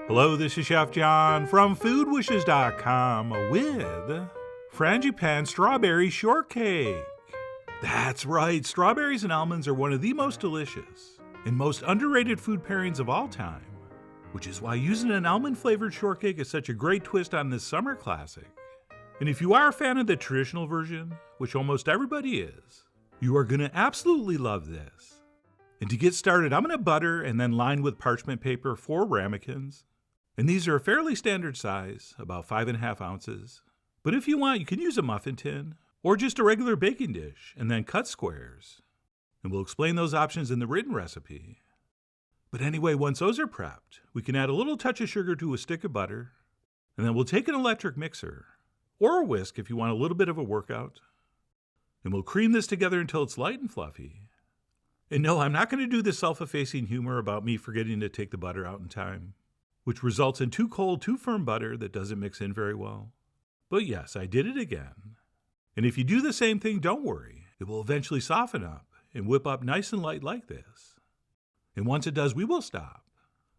Hello, this is Chef John from foodwishes.com with Frangipane Strawberry Shortcake. That's right, strawberries and almonds are one of the most delicious and most underrated food pairings of all time, which is why using an almond-flavored shortcake is such a great twist on this summer classic. And if you are a fan of the traditional version, which almost everybody is, you are going to absolutely love this. And to get started, I'm going to butter and then line with parchment paper 4 ramekins. And these are a fairly standard size, about 5.5 ounces. But if you want, you can use a muffin tin or just a regular baking dish and then cut squares. And we'll explain those options in the written recipe. But anyway, once those are prepped, we can add a little touch of sugar to a stick of butter. And then we'll take an electric mixer or a whisk if you want a little bit of a workout. And we'll cream this together until it's light and fluffy. And no, I'm not going to do the self-effacing humor about me forgetting to take the butter out in time, which results in too cold, too firm butter that doesn't mix in very well. But yes, I did it again. And if you do the same thing, don't worry. It will eventually soften up and whip up nice and light like this. And once it does, we will stop.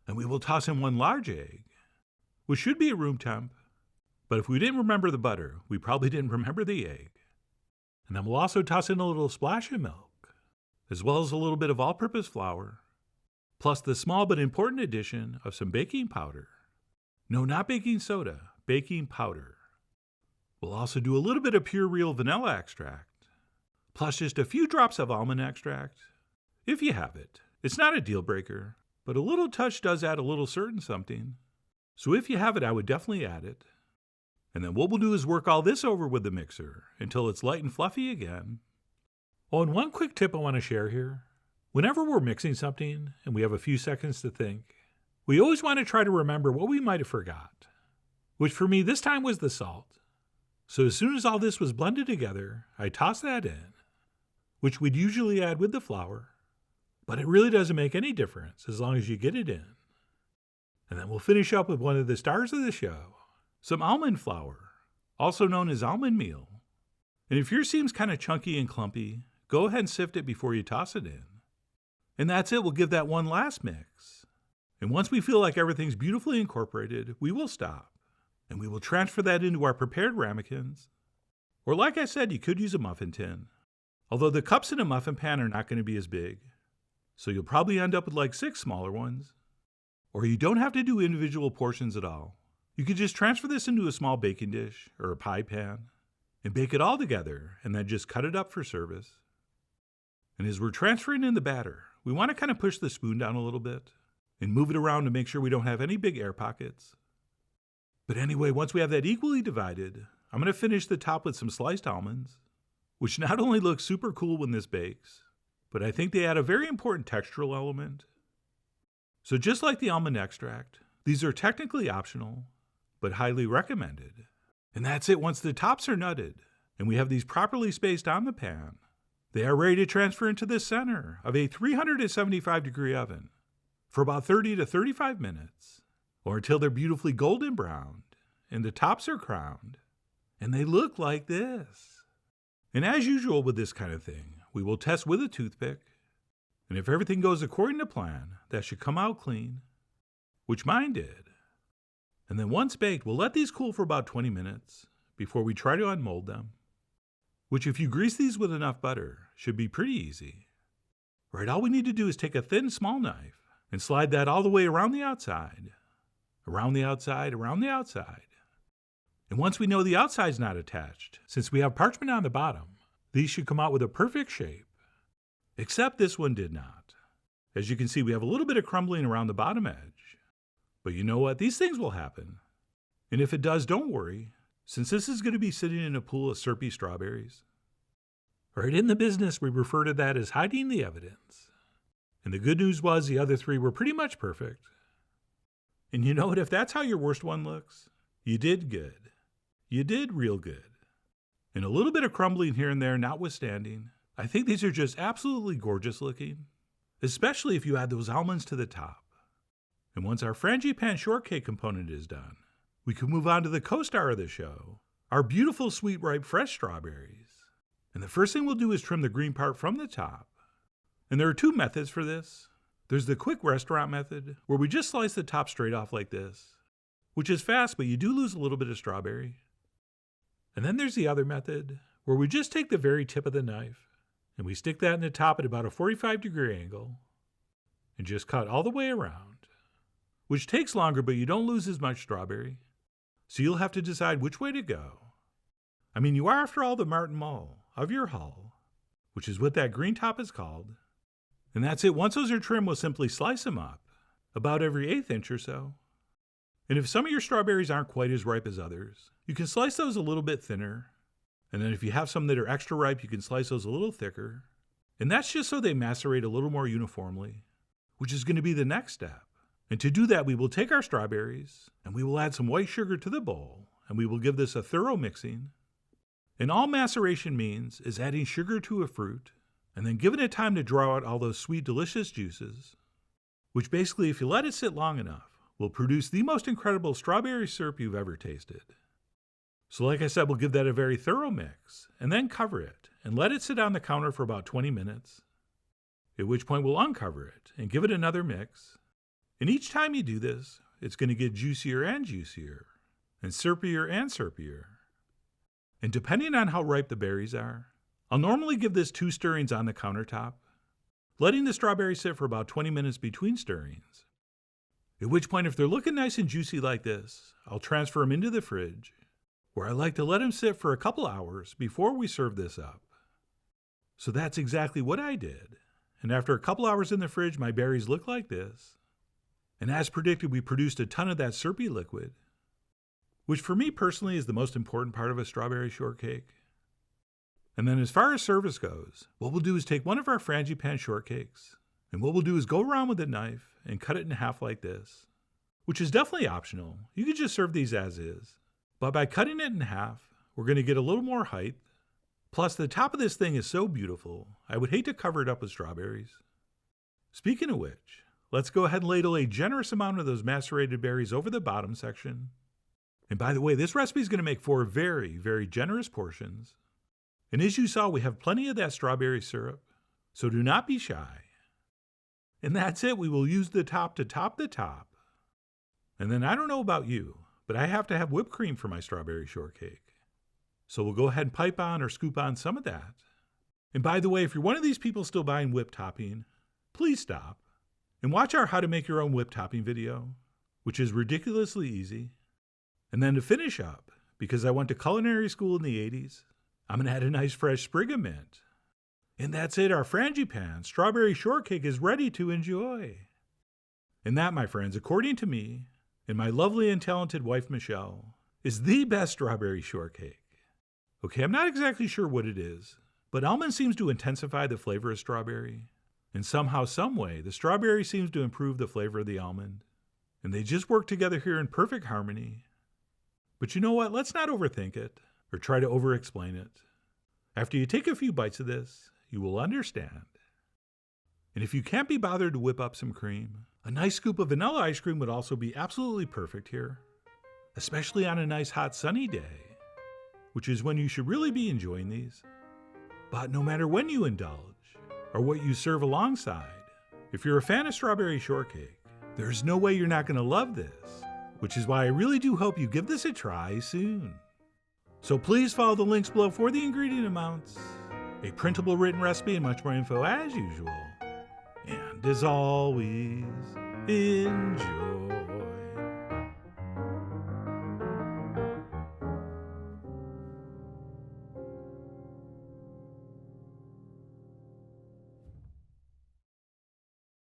And we will toss in 1 large egg, which should be at room temp. But if we didn't remember the butter, we probably didn't remember the egg. And then we'll also toss in a little splash of milk, as well as a little bit of all-purpose flour, plus the small but important addition of some baking powder. No, not baking soda, baking powder. We'll also do a little bit of pure real vanilla extract, plus just a few drops of almond extract, if you have it. It's not a deal breaker, but a little touch does add a little certain something. So if you have it, I would definitely add it. And then what we'll do is work all this over with the mixer until it's light and fluffy again. Oh, and one quick tip I want to share here. Whenever we're mixing something and we have a few seconds to think, we always want to try to remember what we might have forgot, which for me this time was the salt. So as soon as all this was blended together, I tossed that in, which we'd usually add with the flour, but it really doesn't make any difference as long as you get it in. And then we'll finish up with one of the stars of the show, some almond flour, also known as almond meal. And if yours seems kind of chunky and clumpy, go ahead and sift it before you toss it in. And that's it, we'll give that one last mix. And once we feel like everything's beautifully incorporated, we will stop. And we will transfer that into our prepared ramekins. Or like I said, you could use a muffin tin. Although the cups in a muffin pan are not going to be as big. So you'll probably end up with like 6 smaller ones. Or you don't have to do individual portions at all. You could just transfer this into a small baking dish or a pie pan and bake it all together and then just cut it up for service. And as we're transferring in the batter, we want to kind of push the spoon down a little bit and move it around to make sure we don't have any big air pockets. But anyway, once we have that equally divided, I'm going to finish the top with some sliced almonds, which not only look super cool when this bakes, but I think they add a very important textural element. So just like the almond extract, these are technically optional, but highly recommended. And that's it. Once the tops are nutted and we have these properly spaced on the pan, they are ready to transfer into the center of a 375-degree oven for about 30 to 35 minutes, or until they're beautifully golden browned and the tops are crowned and they look like this. And as usual with this kind of thing, we will test with a toothpick, and if everything goes according to plan, that should come out clean, which mine did. And then once baked, we'll let these cool for about 20 minutes before we try to unmold them, which if you grease these with enough butter, should be pretty easy. Right, all we need to do is take a thin small knife and slide that all the way around the outside, around the outside, around the outside. And once we know the outside's not attached, since we have parchment on the bottom, these should come out with a perfect shape. Except this one did not. As you can see, we have a little bit of crumbling around the bottom edge. But you know what? These things will happen. And if it does, don't worry, since this is going to be sitting in a pool of syrupy strawberries. Right, in the business, we refer to that as hiding the evidence. And the good news was the other 3 were pretty much perfect. And you know what? If that's how your worst one looks, you did good. You did real good. And a little bit of crumbling here and there notwithstanding, I think these are just absolutely gorgeous looking, especially if you add those almonds to the top. And once our Frangipane shortcake component is done, we can move on to the co-star of the show, our beautiful sweet ripe fresh strawberries. And the first thing we'll do is trim the green part from the top. And there are 2 methods for this. There's the quick restaurant method, where we just slice the top straight off like this, which is fast, but you do lose a little bit of strawberry. And then there's the other method, where we just take the very tip of the knife, and we stick that in the top at about a 45-degree angle, and just cut all the way around, which takes longer, but you don't lose as much strawberry. So you'll have to decide which way to go. I mean, you are, after all, the Martin Mull of your hull, which is what that green top is called. And that's it. Once those are trimmed, we'll simply slice them up, about every 1/8 inch or so. And if some of your strawberries aren't quite as ripe as others, you can slice those a little bit thinner. And then if you have some that are extra ripe, you can slice those a little thicker. And that's just so they macerate a little more uniformly, which is going to be the next step. And to do that, we will take our strawberries and we will add some white sugar to the bowl, and we will give this a thorough mixing. And all maceration means is adding sugar to a fruit and then giving it time to draw out all those sweet, delicious juices, which basically, if you let it sit long enough, will produce the most incredible strawberry syrup you've ever tasted. So like I said, we'll give that a very thorough mix and then cover it and let it sit on the counter for about 20 minutes, at which point we'll uncover it and give it another mix. And each time you do this, it's going to get juicier and juicier, and syrupier and syrupier. And depending on how ripe the berries are, I'll normally give this 2 stirrings on the countertop, letting the strawberries sit for about 20 minutes between stirrings. At which point, if they're looking nice and juicy like this, I'll transfer them into the fridge, where I like to let them sit for a couple hours before we serve this up. So that's exactly what I did. And after a couple hours in the fridge, my berries look like this. And as predicted, we produced a ton of that syrupy liquid, which for me personally is the most important part of a strawberry shortcake. And then as far as service goes, what we'll do is take one of our Frangipane shortcakes, and what we'll do is go around with a knife and cut it in half like this, which is definitely optional. You could just serve these as is. But by cutting it in half, we're going to get a little more height. Plus, the top of this thing is so beautiful, I would hate to cover it up with strawberries. Speaking of which, let's go ahead and ladle a generous amount of those macerated berries over the bottom section. And by the way, this recipe is going to make 4 very, very generous portions. And as you saw, we have plenty of that strawberry syrup, so do not be shy. And that's it. We will use the top to top the top. And then I don't know about you, but I have to have whipped cream for my strawberry shortcake. So we'll go ahead and pipe on or scoop on some of that. And by the way, if you're one of these people still buying whipped topping, please stop and watch our how to make your own whipped topping video, which is ridiculously easy. And then to finish up, because I went to culinary school in the 80s, I'm going to add a nice fresh sprig of mint. And that's it. Our Frangipane strawberry shortcake is ready to enjoy. And that, my friends, according to me and my lovely and talented wife, Michelle, is the best strawberry shortcake. Okay, I'm not exactly sure what it is, but almond seems to intensify the flavor of strawberry. And somehow, some way, the strawberry seems to improve the flavor of the almond. And they just work together here in perfect harmony. But you know what? Let's not overthink it or try to over-explain it. After you take a few bites of this, you will understand. And if you can't be bothered to whip up some cream, a nice scoop of vanilla ice cream would also be absolutely perfect here, especially on a nice hot sunny day, which is when you should really be enjoying these. But no matter when you indulge or what you serve alongside, if you're a fan of strawberry shortcake, there's no way you're not going to love this, which is why I really do hope you give this a try soon. So please follow the links below for the ingredient amounts, a printable written recipe, and much more info as usual. And as always, enjoy.